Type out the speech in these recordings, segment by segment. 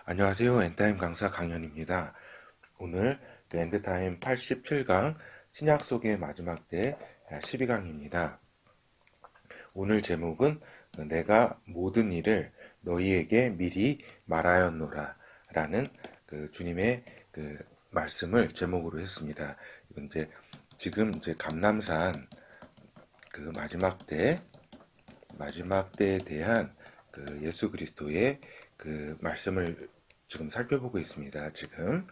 안녕하세요. 엔타임 강사 강현입니다. 오늘 엔드타임 87강 신약 속의 마지막 때 12강입니다. 오늘 제목은 내가 모든 일을 너희에게 미리 말하였노라 라는 주님의 말씀을 제목으로 했습니다. 이건 지금 감람산 마지막 때에 대한 예수 그리스도의 말씀을 지금 살펴보고 있습니다. 지금.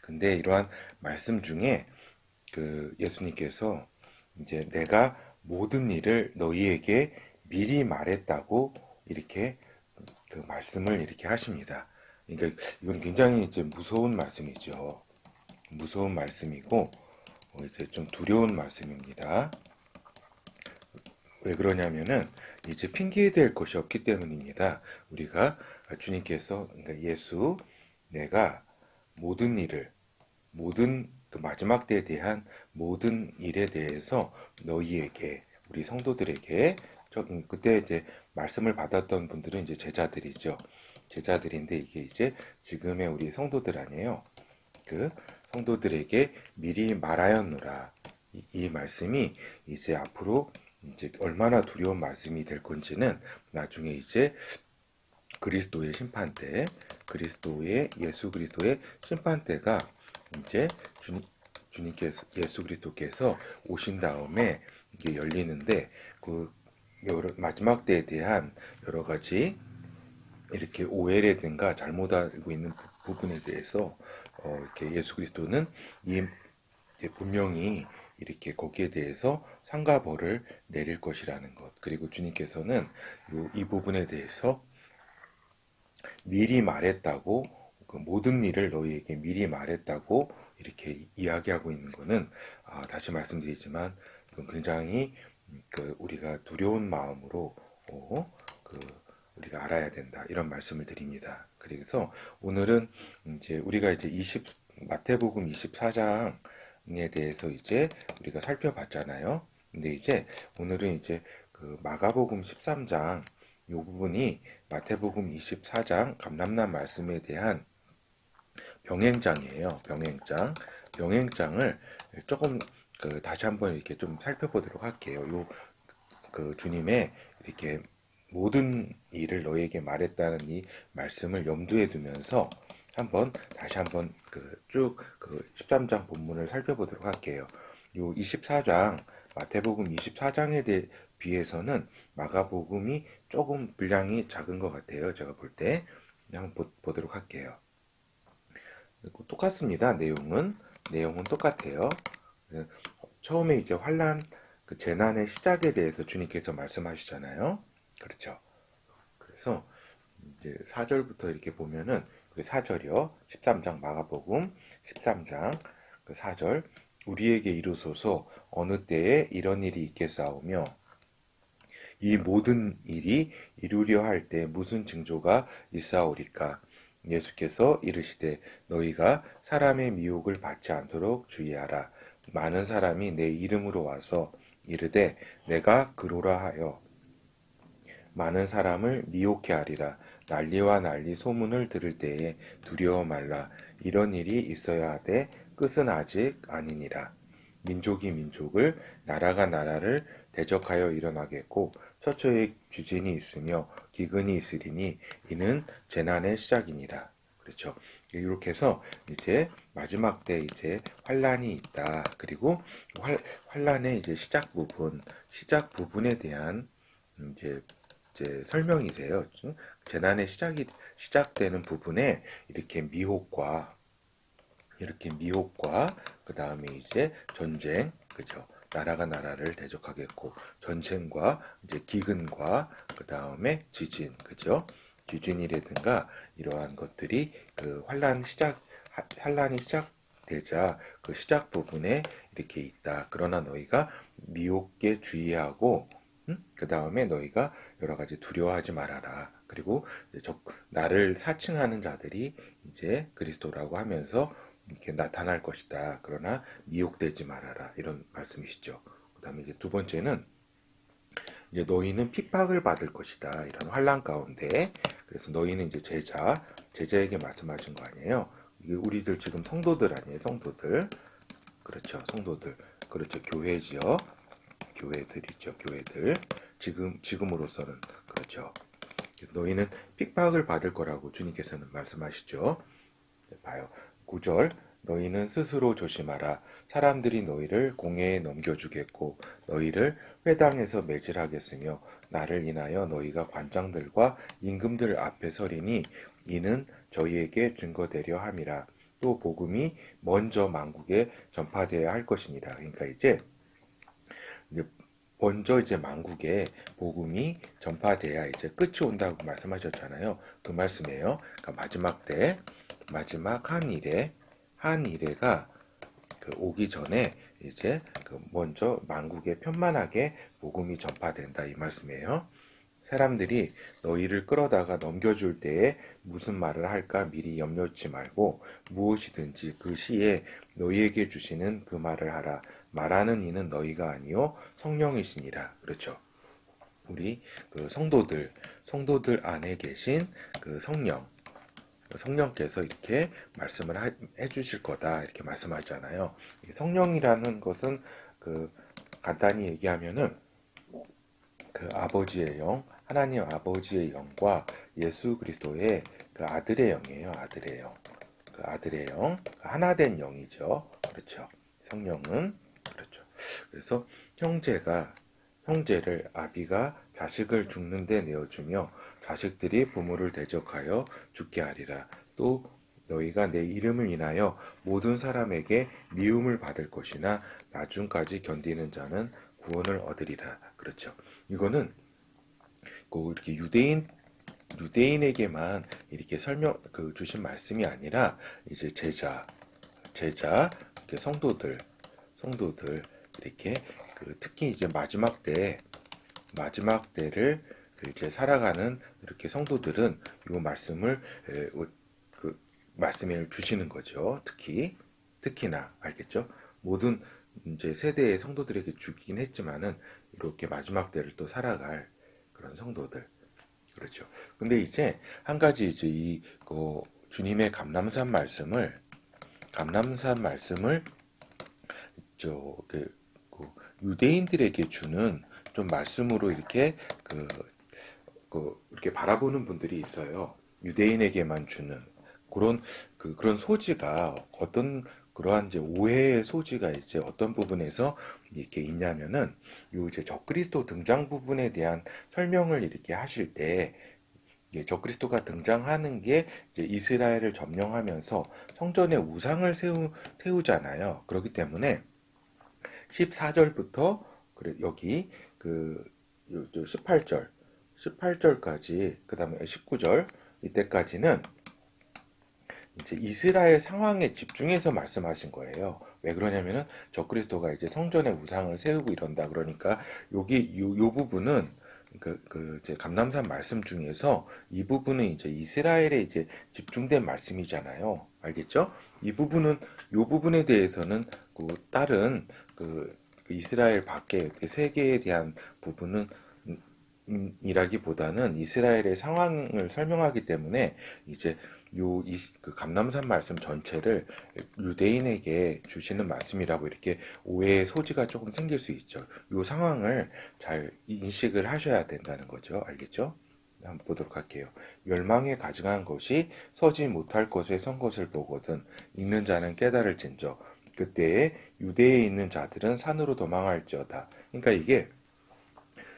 근데 이러한 말씀 중에 예수님께서 이제 내가 모든 일을 너희에게 미리 말했다고 이렇게 말씀을 이렇게 하십니다. 그러니까 이건 굉장히 이제 무서운 말씀이죠. 무서운 말씀이고 이제 좀 두려운 말씀입니다. 왜 그러냐면은 이제 핑계될 것이 없기 때문입니다. 우리가 주님께서 그러니까 예수 내가 모든 일을 모든 마지막 때에 대한 모든 일에 대해서 너희에게 우리 성도들에게 그때 이제 말씀을 받았던 분들은 이제 제자들이죠. 제자들인데 이게 이제 지금의 우리 성도들 아니에요. 성도들에게 미리 말하였노라. 이 말씀이 이제 앞으로 이제 얼마나 두려운 말씀이 될 건지는 나중에 이제 그리스도의 심판 때, 예수 그리스도의 심판 때가 이제 주님께서 예수 그리스도께서 오신 다음에 이게 열리는데 마지막 때에 대한 여러 가지 이렇게 오해라든가 잘못 알고 있는 부분에 대해서 이렇게 예수 그리스도는 분명히 이렇게 거기에 대해서 상과 벌을 내릴 것이라는 것. 그리고 주님께서는 이 부분에 대해서 미리 말했다고 모든 일을 너희에게 미리 말했다고 이렇게 이야기하고 있는 것은 다시 말씀드리지만 굉장히 우리가 두려운 마음으로 우리가 알아야 된다 이런 말씀을 드립니다. 그래서 오늘은 이제 우리가 이제 마태복음 24장에 대해서 이제 우리가 살펴봤잖아요. 근데 이제 오늘은 이제 마가복음 13장 이 부분이 마태복음 24장 감람난 말씀에 대한 병행장이에요. 병행장을 조금 다시 한번 이렇게 좀 살펴보도록 할게요. 주님의 이렇게 모든 일을 너에게 말했다는 이 말씀을 염두에 두면서 다시 한번 쭉 13장 본문을 살펴보도록 할게요. 요 24장 마태복음 24장에 비해서는 마가복음이 조금 분량이 작은 것 같아요. 제가 볼 때 한번 보도록 할게요. 똑같습니다. 내용은 똑같아요. 처음에 이제 환란 재난의 시작에 대해서 주님께서 말씀하시잖아요. 그렇죠. 그래서 이제 4절부터 이렇게 보면은 4절이요. 13장 마가복음 13장 4절 우리에게 이루소서 어느 때에 이런 일이 있겠사오며 이 모든 일이 이루려 할 때 무슨 징조가 있사오리까? 예수께서 이르시되 너희가 사람의 미혹을 받지 않도록 주의하라. 많은 사람이 내 이름으로 와서 이르되 내가 그로라 하여 많은 사람을 미혹해 하리라. 난리와 난리 소문을 들을 때에 두려워 말라. 이런 일이 있어야 하되 끝은 아직 아니니라. 민족이 민족을 나라가 나라를 대적하여 일어나겠고 처처에 주진이 있으며 기근이 있으리니 이는 재난의 시작이니라. 그렇죠. 이렇게 해서 이제 마지막 때 이제 환란이 있다. 그리고 환란의 이제 시작 부분에 대한 이제 설명이세요. 재난의 시작되는 부분에 이렇게 미혹과 그 다음에 이제 전쟁, 그죠? 나라가 나라를 대적하겠고 전쟁과 이제 기근과 그 다음에 지진, 그죠? 지진이라든가 이러한 것들이 환란이 시작되자 그 시작 부분에 이렇게 있다. 그러나 너희가 미혹에 주의하고 그 다음에 너희가 여러 가지 두려워하지 말아라. 그리고 나를 사칭하는 자들이 이제 그리스도라고 하면서 이렇게 나타날 것이다. 그러나 미혹되지 말아라. 이런 말씀이시죠. 그 다음에 이제 두 번째는 이제 너희는 핍박을 받을 것이다. 이런 환란 가운데. 그래서 너희는 이제 제자에게 말씀하신 거 아니에요. 이게 우리들 지금 성도들 아니에요, 성도들. 그렇죠, 성도들. 그렇죠, 교회지요. 교회들이죠, 교회들. 지금으로서는 그렇죠. 너희는 핍박을 받을 거라고 주님께서는 말씀하시죠. 네, 봐요. 9절. 너희는 스스로 조심하라. 사람들이 너희를 공회에 넘겨주겠고 너희를 회당에서 매질하겠으며 나를 인하여 너희가 관장들과 임금들 앞에 서리니 이는 저희에게 증거되려 함이라. 또 복음이 먼저 만국에 전파되어야 할 것이니라. 그러니까 이제 먼저 이제 만국에 복음이 전파돼야 이제 끝이 온다고 말씀하셨잖아요. 그 말씀이에요. 그러니까 마지막 때, 마지막 한 이래가 그 오기 전에 이제 그 먼저 만국에 편만하게 복음이 전파된다 이 말씀이에요. 사람들이 너희를 끌어다가 넘겨줄 때에 무슨 말을 할까 미리 염려치 말고 무엇이든지 그 시에 너희에게 주시는 그 말을 하라. 말하는 이는 너희가 아니요 성령이시니라. 그렇죠. 우리 그 성도들 안에 계신 그 성령께서 이렇게 말씀을 해주실 거다 이렇게 말씀하잖아요. 성령이라는 것은 그 간단히 얘기하면은 그 아버지의 영, 하나님 아버지의 영과 예수 그리스도의 그 아들의 영이에요. 아들의 영. 그 아들의 영, 그 하나된 영이죠. 그렇죠. 성령은 그렇죠. 그래서 형제를 아비가 자식을 죽는 데 내어주며 자식들이 부모를 대적하여 죽게 하리라. 또 너희가 내 이름을 인하여 모든 사람에게 미움을 받을 것이나 나중까지 견디는 자는 구원을 얻으리라. 그렇죠. 이거는 꼭 이렇게 유대인에게만 이렇게 주신 말씀이 아니라 이제 이렇게 성도들 이렇게 특히 이제 마지막 때를 이제 살아가는 이렇게 성도들은 이 말씀을 말씀을 주시는 거죠. 특히나 알겠죠? 모든 이제 세대의 성도들에게 주긴 했지만은 이렇게 마지막 때를 또 살아갈 그런 성도들. 그렇죠. 근데 이제 한 가지 이제 주님의 감람산 말씀을 유대인들에게 주는 좀 말씀으로 이렇게 이렇게 바라보는 분들이 있어요. 유대인에게만 주는 그런 소지가 그러한 이제 오해의 소지가 이제 어떤 부분에서 이렇게 있냐면은 이제 적그리스도 등장 부분에 대한 설명을 이렇게 하실 때 적그리스도가 등장하는 게 이제 이스라엘을 점령하면서 성전에 우상을 세우잖아요. 그렇기 때문에 14절부터 여기 18절까지 그다음에 19절 이때까지는 이제 이스라엘 상황에 집중해서 말씀하신 거예요. 왜 그러냐면은 적그리스도가 이제 성전에 우상을 세우고 이런다 그러니까 요 부분은 이제 감람산 말씀 중에서 이 부분은 이제 이스라엘에 이제 집중된 말씀이잖아요. 알겠죠? 요 부분에 대해서는 다른 이스라엘 밖의 세계에 대한 부분은 이라기보다는 이스라엘의 상황을 설명하기 때문에 이제 감람산 말씀 전체를 유대인에게 주시는 말씀이라고 이렇게 오해의 소지가 조금 생길 수 있죠. 이 상황을 잘 인식을 하셔야 된다는 거죠. 알겠죠? 한번 보도록 할게요. 멸망에 가증한 것이 서지 못할 것에 선 것을 보거든 읽는 자는 깨달을진저 그때에 유대에 있는 자들은 산으로 도망할지어다. 그러니까 이게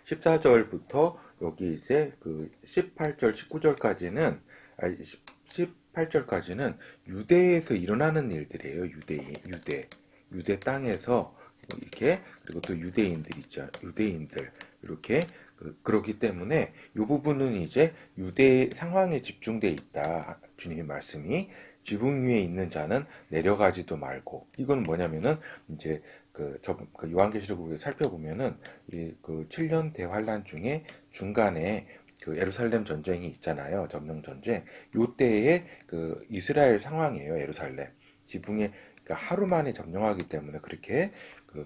14절부터 여기 이제 18절, 19절까지는 18절까지는 유대에서 일어나는 일들이에요. 유대 땅에서 이렇게 그리고 또 유대인들 있죠. 유대인들 이렇게 그렇기 때문에 이 부분은 이제 유대 상황에 집중돼 있다. 주님의 말씀이 지붕 위에 있는 자는 내려가지도 말고 이건 뭐냐면은 이제 요한계시록을 살펴보면은 7년 대환란 중에 중간에 예루살렘 전쟁이 있잖아요. 점령 전쟁. 요때에 이스라엘 상황이에요. 예루살렘. 지붕에 그러니까 하루 만에 점령하기 때문에 그렇게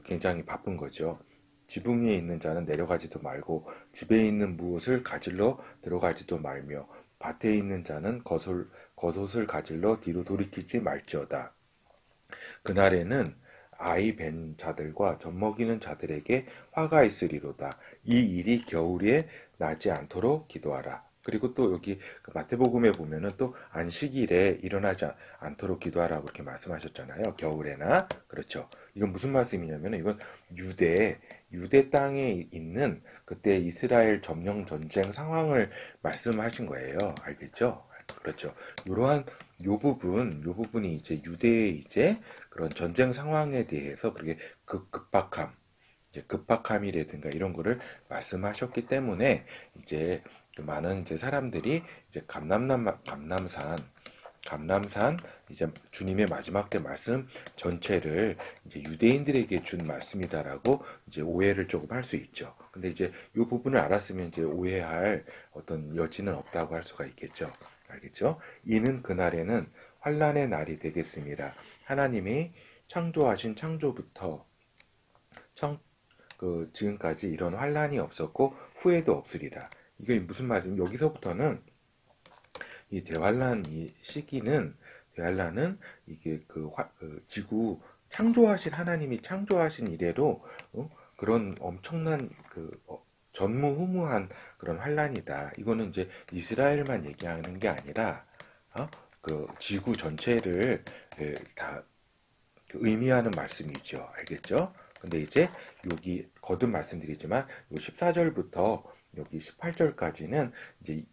굉장히 바쁜 거죠. 지붕 위에 있는 자는 내려가지도 말고 집에 있는 무엇을 가질러 들어가지도 말며 밭에 있는 자는 겉옷을 가질러 뒤로 돌이키지 말지어다. 그날에는 아이 벤 자들과 젖먹이는 자들에게 화가 있으리로다. 이 일이 겨울에 나지 않도록 기도하라. 그리고 또 여기 마태복음에 보면은 또 안식일에 일어나지 않도록 기도하라고 이렇게 말씀하셨잖아요. 겨울에나. 그렇죠. 이건 무슨 말씀이냐면 이건 유대 땅에 있는 그때 이스라엘 점령 전쟁 상황을 말씀하신 거예요. 알겠죠? 그렇죠. 이러한 요 부분이 이제 유대의 이제 그런 전쟁 상황에 대해서 그렇게 급박함, 이제 급박함이라든가 이런 거를 말씀하셨기 때문에 이제 많은 이제 사람들이 이제 감람산 이제 주님의 마지막 때 말씀 전체를 이제 유대인들에게 준 말씀이다라고 이제 오해를 조금 할 수 있죠. 근데 이제 이 부분을 알았으면 이제 오해할 어떤 여지는 없다고 할 수가 있겠죠. 알겠죠? 이는 그날에는 환란의 날이 되겠습니다. 하나님이 창조하신 창조부터 지금까지 이런 환란이 없었고 후회도 없으리라. 이게 무슨 말이냐면 여기서부터는 이 대환란 이 시기는 대환란은 이게 지구 창조하신 하나님이 창조하신 이래로 그런 엄청난 전무후무한 그런 환란이다. 이거는 이제 이스라엘만 얘기하는 게 아니라 그 지구 전체를 다 의미하는 말씀이죠. 알겠죠? 근데 이제 여기 거듭 말씀드리지만 요 14절부터 여기 18절까지는 이제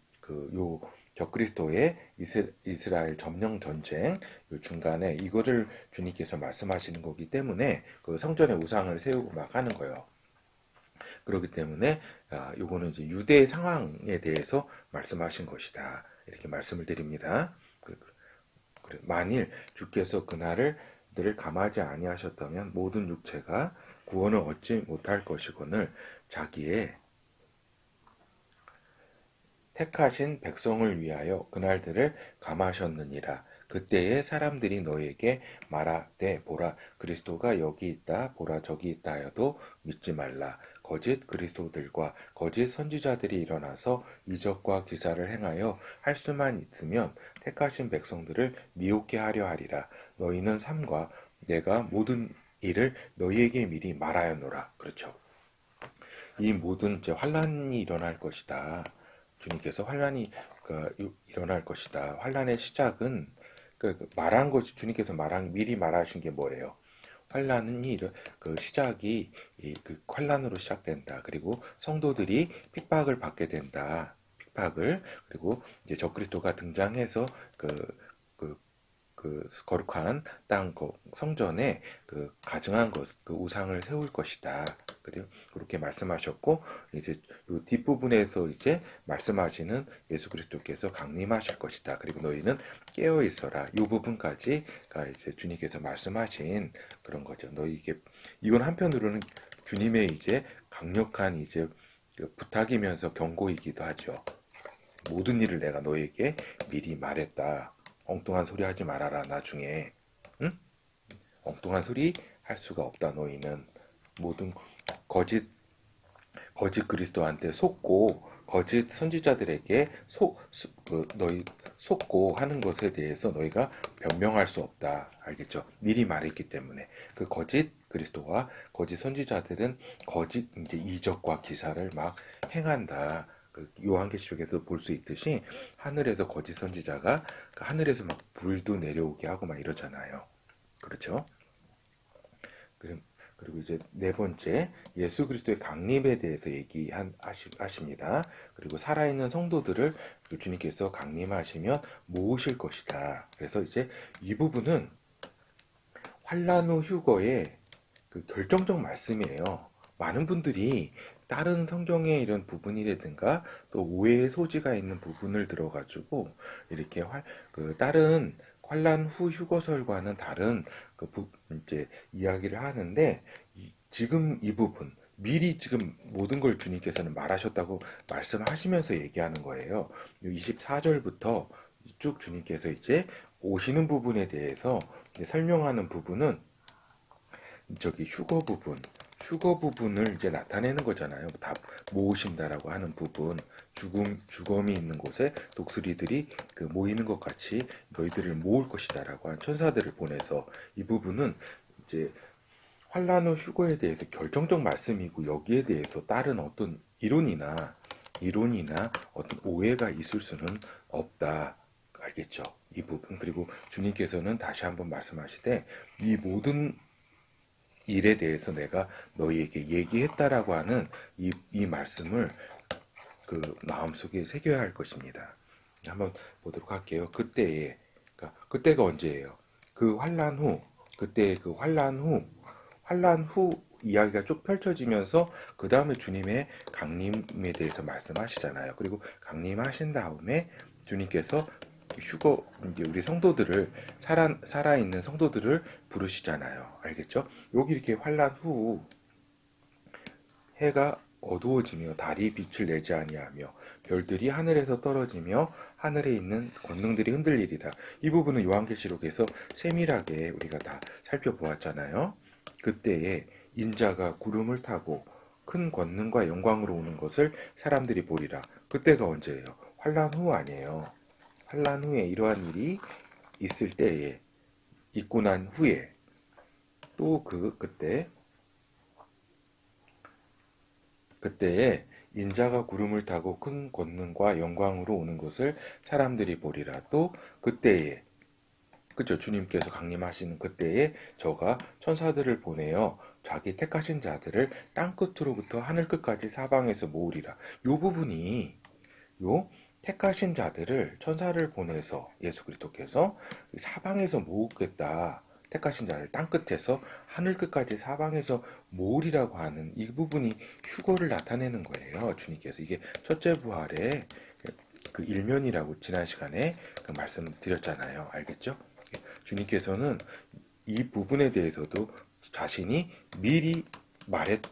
요 적그리스도의 이스라엘 점령 전쟁 요 중간에 이거를 주님께서 말씀하시는 거기 때문에 그 성전에 우상을 세우고 막 하는 거예요. 그렇기 때문에 요거는 이제 유대의 상황에 대해서 말씀하신 것이다. 이렇게 말씀을 드립니다. 만일 주께서 그날을 감하지 아니하셨다면 모든 육체가 구원을 얻지 못할 것이거늘 자기의 택하신 백성을 위하여 그날들을 감하셨느니라. 그때에 사람들이 너에게 말하되 보라 그리스도가 여기 있다 보라 저기 있다 하여도 믿지 말라. 거짓 그리스도들과 거짓 선지자들이 일어나서 이적과 기사를 행하여 할 수만 있으면 택하신 백성들을 미혹게 하려 하리라. 너희는 삼가 내가 모든 일을 너희에게 미리 말하였노라. 그렇죠. 이 모든 이제 환란이 일어날 것이다. 주님께서 환란이 일어날 것이다. 환란의 시작은 말한 것이 주님께서 미리 말하신 게 뭐래요? 환란이 시작이 환란으로 시작된다. 그리고 성도들이 핍박을 받게 된다. 핍박을 그리고 이제 적그리스도가 등장해서 거룩한 땅 성전에 가증한 우상을 세울 것이다. 그리고 그렇게 말씀하셨고 이제 요 뒷부분에서 이제 말씀하시는 예수 그리스도께서 강림하실 것이다. 그리고 너희는 깨어 있어라. 이 부분까지가 이제 주님께서 말씀하신 그런 거죠. 이건 한편으로는 주님의 이제 강력한 이제 부탁이면서 경고이기도 하죠. 모든 일을 내가 너에게 미리 말했다. 엉뚱한 소리 하지 말아라. 나중에 응? 엉뚱한 소리 할 수가 없다. 너희는 모든 거짓 그리스도한테 속고 거짓 선지자들에게 너희 속고 하는 것에 대해서 너희가 변명할 수 없다. 알겠죠? 미리 말했기 때문에 그 거짓 그리스도와 거짓 선지자들은 거짓 이제 이적과 기사를 막 행한다. 요한계시록에서 볼 수 있듯이 하늘에서 거짓 선지자가 하늘에서 막 불도 내려오게 하고 막 이러잖아요. 그렇죠? 그리고 이제 네 번째 예수 그리스도의 강림에 대해서 얘기하십니다. 그리고 살아있는 성도들을 주님께서 강림하시면 모으실 것이다. 그래서 이제 이 부분은 환란 후 휴거의 결정적 말씀이에요. 많은 분들이 다른 성경의 이런 부분이라든가 또 오해의 소지가 있는 부분을 들어가지고 이렇게 다른 환란 후 휴거설과는 다른 이제 이야기를 하는데 지금 이 부분 미리 지금 모든 걸 주님께서는 말하셨다고 말씀하시면서 얘기하는 거예요. 24절부터 쭉 주님께서 이제 오시는 부분에 대해서 설명하는 부분은 저기 휴거 휴거 부분을 이제 나타내는 거잖아요. 다 모으신다라고 하는 부분, 주검이 있는 곳에 독수리들이 그 모이는 것 같이 너희들을 모을 것이다라고 한 천사들을 보내서 이 부분은 이제 환란 후 휴거에 대해서 결정적 말씀이고 여기에 대해서 다른 어떤 이론이나 어떤 오해가 있을 수는 없다. 알겠죠? 이 부분. 그리고 주님께서는 다시 한번 말씀하시되 이 모든 일에 대해서 내가 너희에게 얘기했다라고 하는 이 말씀을 그 마음속에 새겨야 할 것입니다. 한번 보도록 할게요. 그때가 언제예요? 그 환란 후, 그때 그 환란 후 이야기가 쭉 펼쳐지면서 그 다음에 주님의 강림에 대해서 말씀하시잖아요. 그리고 강림하신 다음에 주님께서 이제 우리 성도들을 살아있는 성도들을 부르시잖아요. 알겠죠? 여기 이렇게 환란 후 해가 어두워지며 달이 빛을 내지 아니하며 별들이 하늘에서 떨어지며 하늘에 있는 권능들이 흔들리리라. 이 부분은 요한계시록에서 세밀하게 우리가 다 살펴보았잖아요. 그때에 인자가 구름을 타고 큰 권능과 영광으로 오는 것을 사람들이 보리라. 그때가 언제예요? 환란 후 아니에요. 환란 후에 이러한 일이 있을 때에 있고 난 후에 또 그때에 인자가 구름을 타고 큰 권능과 영광으로 오는 것을 사람들이 보리라. 또 그때에 그죠? 주님께서 강림하시는 그때에 저가 천사들을 보내어 자기 택하신 자들을 땅 끝으로부터 하늘 끝까지 사방에서 모으리라. 요 부분이 요 택하신 자들을 천사를 보내서 예수 그리스도께서 사방에서 모으겠다. 택하신 자를 땅 끝에서 하늘 끝까지 사방에서 모으리라고 하는 이 부분이 휴거를 나타내는 거예요. 주님께서 이게 첫째 부활의 그 일면이라고 지난 시간에 그 말씀드렸잖아요. 알겠죠? 주님께서는 이 부분에 대해서도 자신이 미리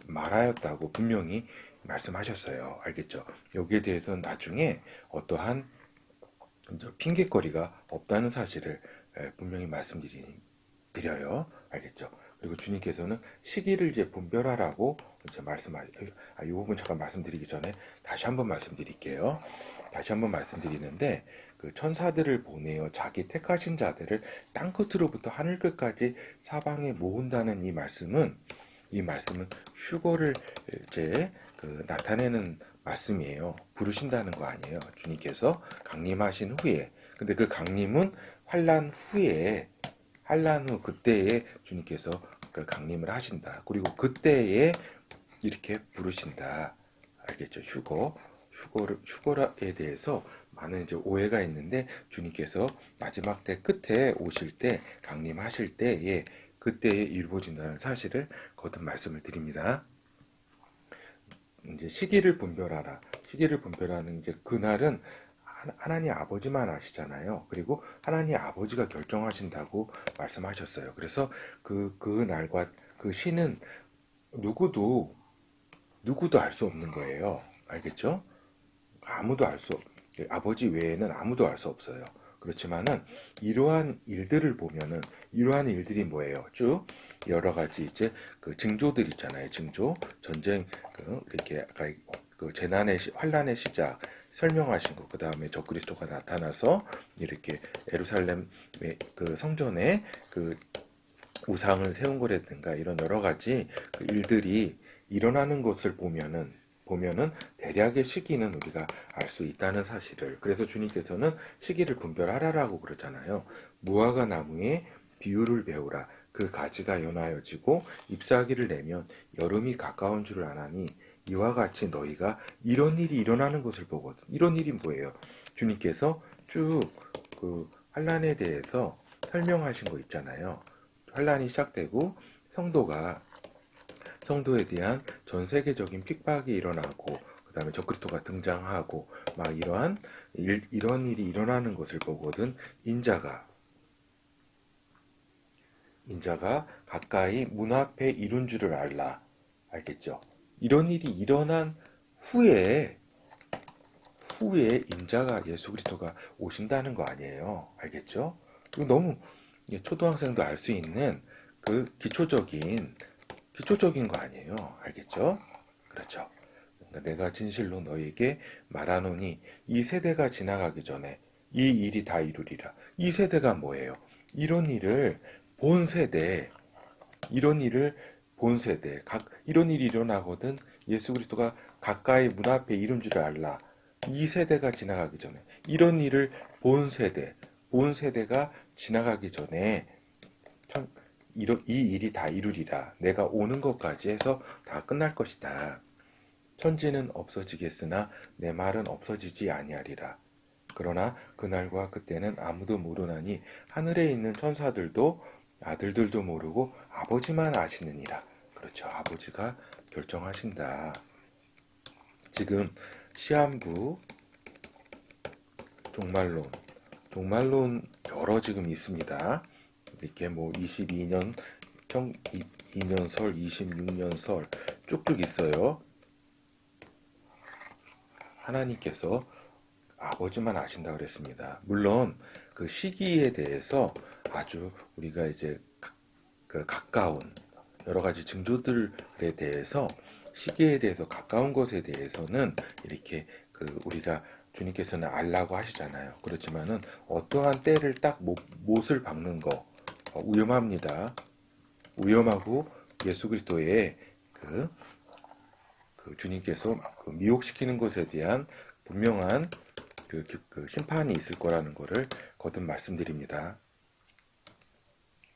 말하였다고 분명히 말씀하셨어요. 알겠죠? 여기에 대해서는 나중에 어떠한 핑계거리가 없다는 사실을 분명히 말씀드려요. 알겠죠? 그리고 주님께서는 시기를 이제 분별하라고 이제 이 부분 잠깐 말씀드리기 전에 다시 한번 말씀드릴게요. 다시 한번 말씀드리는데 그 천사들을 보내어 자기 택하신 자들을 땅 끝으로부터 하늘 끝까지 사방에 모은다는 이 말씀은 휴거를 이제 나타내는 말씀이에요. 부르신다는 거 아니에요. 주님께서 강림하신 후에. 근데 그 강림은 환란 후 그때에 주님께서 그 강림을 하신다. 그리고 그때에 이렇게 부르신다. 알겠죠? 휴거에 대해서 많은 이제 오해가 있는데 주님께서 마지막 때 끝에 오실 때 강림하실 때에 그때에 이루어진다는 사실을 거듭 말씀을 드립니다. 이제 시기를 분별하라. 시기를 분별하는 이제 그날은 하나님 아버지만 아시잖아요. 그리고 하나님 아버지가 결정하신다고 말씀하셨어요. 그래서 그 날과 그 시는 누구도 알 수 없는 거예요. 알겠죠? 아버지 외에는 아무도 알 수 없어요. 그렇지만은 이러한 일들을 보면은 이러한 일들이 뭐예요? 쭉 여러 가지 이제 그 징조들 있잖아요. 징조, 전쟁, 이렇게 아까 그 환란의 시작 설명하신 거. 그 다음에 적그리스도가 나타나서 이렇게 예루살렘의 그 성전에 그 우상을 세운 거라든가 이런 여러 가지 그 일들이 일어나는 것을 보면은 대략의 시기는 우리가 알 수 있다는 사실을. 그래서 주님께서는 시기를 분별하라라고 그러잖아요. 무화과 나무에 비유를 배우라. 그 가지가 연하여지고 잎사귀를 내면 여름이 가까운 줄을 아나니 이와 같이 너희가 이런 일이 일어나는 것을 보거든. 이런 일이 뭐예요? 주님께서 쭉 그 환란에 대해서 설명하신 거 있잖아요. 환란이 시작되고 성도에 대한 전 세계적인 핍박이 일어나고 그 다음에 적그리스도가 등장하고 막 이런 일이 일어나는 것을 보거든. 인자가 가까이 문 앞에 이룬 줄을 알라. 알겠죠? 이런 일이 일어난 후에 인자가 예수 그리스도가 오신다는 거 아니에요. 알겠죠? 이거 너무 초등학생도 알 수 있는 그 기초적인 기초적인 거 아니에요. 알겠죠? 그렇죠. 그러니까 내가 진실로 너에게 말하노니 이 세대가 지나가기 전에 이 일이 다 이루리라. 이 세대가 뭐예요? 이런 일을 본 세대, 이런 일을 본 세대, 이런 일이 일어나거든 예수 그리스도가 가까이 문 앞에 이른 줄 알라. 이 세대가 지나가기 전에 이런 일을 본 세대, 본 세대가 지나가기 전에 이 일이 다 이루리라. 내가 오는 것까지 해서 다 끝날 것이다. 천지는 없어지겠으나 내 말은 없어지지 아니하리라. 그러나 그날과 그때는 아무도 모르나니 하늘에 있는 천사들도 아들들도 모르고 아버지만 아시느니라. 그렇죠. 아버지가 결정하신다. 지금 시한부, 종말론 여러 지금 있습니다. 이렇게 뭐 22년 2년 설, 26년 설 쭉쭉 있어요. 하나님께서 아버지만 아신다 그랬습니다. 물론 그 시기에 대해서 우리가 이제 가까운 여러 가지 징조들에 대해서 시기에 대해서 가까운 것에 대해서는 이렇게 우리가 주님께서는 알라고 하시잖아요. 그렇지만은 어떠한 때를 딱 못을 박는 거 위험합니다. 위험하고 예수 그리스도의 주님께서 미혹시키는 것에 대한 분명한 심판이 있을 거라는 것을 거듭 말씀드립니다.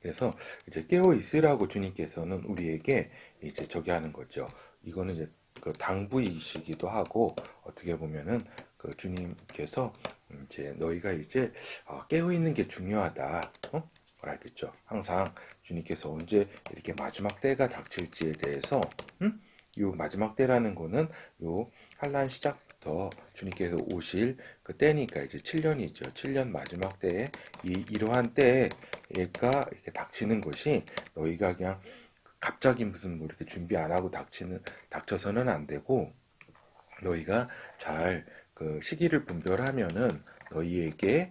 그래서 이제 깨어 있으라고 주님께서는 우리에게 이제 저기 하는 거죠. 이거는 이제 당부이시기도 하고 어떻게 보면은 주님께서 이제 너희가 이제 깨어 있는 게 중요하다. 알겠죠? 항상 주님께서 언제 이렇게 마지막 때가 닥칠지에 대해서 요 마지막 때라는 거는 요 환란 시작부터 주님께서 오실 그 때니까 이제 7년이죠. 7년 마지막 때에 이러한 때가 이렇게 닥치는 것이 너희가 그냥 갑자기 무슨 뭐 이렇게 준비 안 하고 닥쳐서는 안 되고 너희가 잘 시기를 분별하면은 너희에게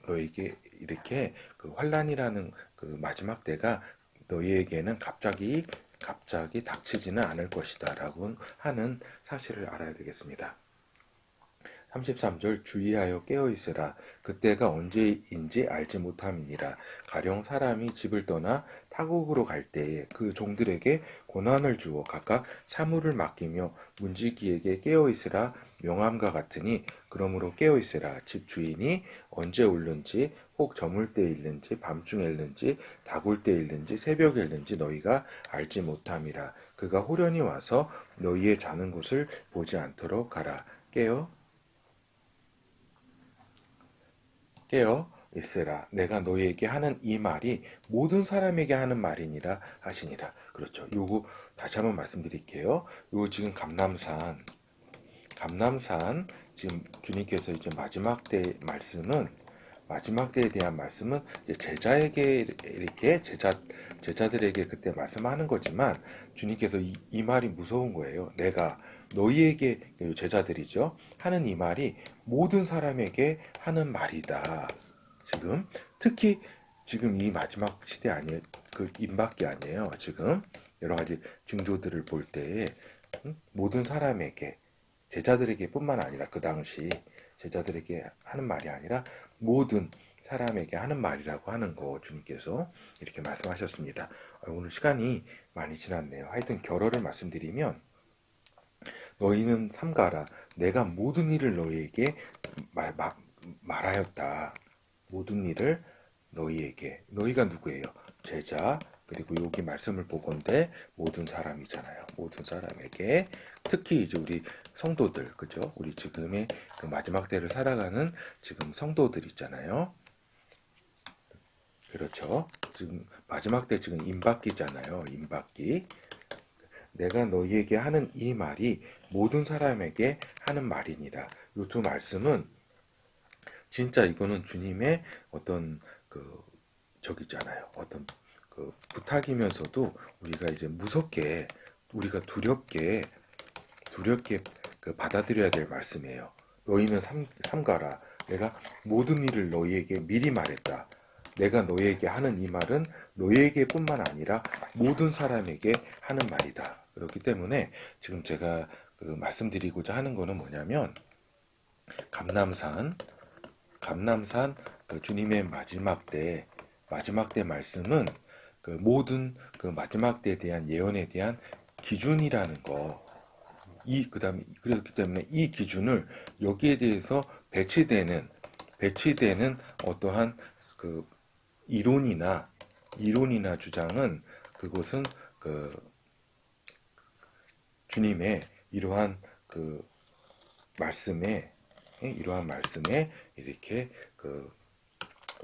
너희에게 이렇게 환란이라는 마지막 때가 너희에게는 갑자기 닥치지는 않을 것이다 라고 하는 사실을 알아야 되겠습니다. 33절 주의하여 깨어있으라 그때가 언제인지 알지 못함이니라. 가령 사람이 집을 떠나 타국으로 갈 때에 그 종들에게 고난을 주어 각각 사물을 맡기며 문지기에게 깨어있으라 명함과 같으니 그러므로 깨어있으라. 집 주인이 언제 올는지 혹 저물 때 일는지 밤중에 일는지 다굴 때 일는지 새벽에 일는지 너희가 알지 못함이라. 그가 호련히 와서 너희의 자는 곳을 보지 않도록 가라. 깨어 있으라. 내가 너희에게 하는 이 말이 모든 사람에게 하는 말이니라 하시니라. 그렇죠. 요거 다시 한번 말씀드릴게요. 요거 지금 감람산 지금 주님께서 이제 마지막 때에 대한 말씀은 이제 제자에게 이렇게 제자들에게 그때 말씀하는 거지만 주님께서 이 말이 무서운 거예요. 내가 너희에게 제자들이죠. 하는 이 말이 모든 사람에게 하는 말이다. 지금 특히 지금 이 마지막 시대 아니에요. 임박이 아니에요. 지금 여러 가지 징조들을 볼 때에 모든 사람에게 제자들에게 뿐만 아니라 그 당시 제자들에게 하는 말이 아니라 모든 사람에게 하는 말이라고 하는 거 주님께서 이렇게 말씀하셨습니다. 오늘 시간이 많이 지났네요. 하여튼 결어를 말씀드리면 너희는 삼가라. 내가 모든 일을 너희에게 말하였다. 모든 일을 너희에게. 너희가 누구예요? 제자. 그리고 여기 말씀을 보건대 모든 사람이잖아요. 모든 사람에게. 특히 이제 우리 성도들, 그죠? 우리 지금의 마지막 때를 살아가는 지금 성도들 있잖아요. 그렇죠? 지금 마지막 때 지금 임박기잖아요. 임박기. 내가 너희에게 하는 이 말이 모든 사람에게 하는 말이니라. 이 두 말씀은 진짜 이거는 주님의 어떤 저기잖아요. 어떤 부탁이면서도 우리가 이제 무섭게 우리가 두렵게 받아들여야 될 말씀이에요. 너희는 삼가라. 내가 모든 일을 너희에게 미리 말했다. 내가 너에게 하는 이 말은 너에게뿐만 아니라 모든 사람에게 하는 말이다. 그렇기 때문에 지금 제가 말씀드리고자 하는 거는 뭐냐면 감남산 그 주님의 마지막 때 말씀은 그 모든 그 마지막 때에 대한 예언에 대한 기준이라는 거. 그다음에 그렇기 때문에 이 기준을 여기에 대해서 배치되는 어떠한 그 이론이나 주장은 그것은 그 주님의 그 말씀에 이러한 말씀에 이렇게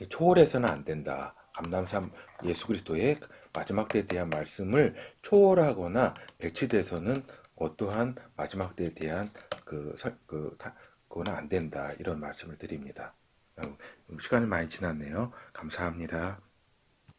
초월해서는 안 된다. 감남산 예수 그리스도의 마지막 때에 대한 말씀을 초월하거나 배치돼서는 어떠한 마지막 때에 대한 그거는 안 된다. 이런 말씀을 드립니다. 시간이 많이 지났네요. 감사합니다.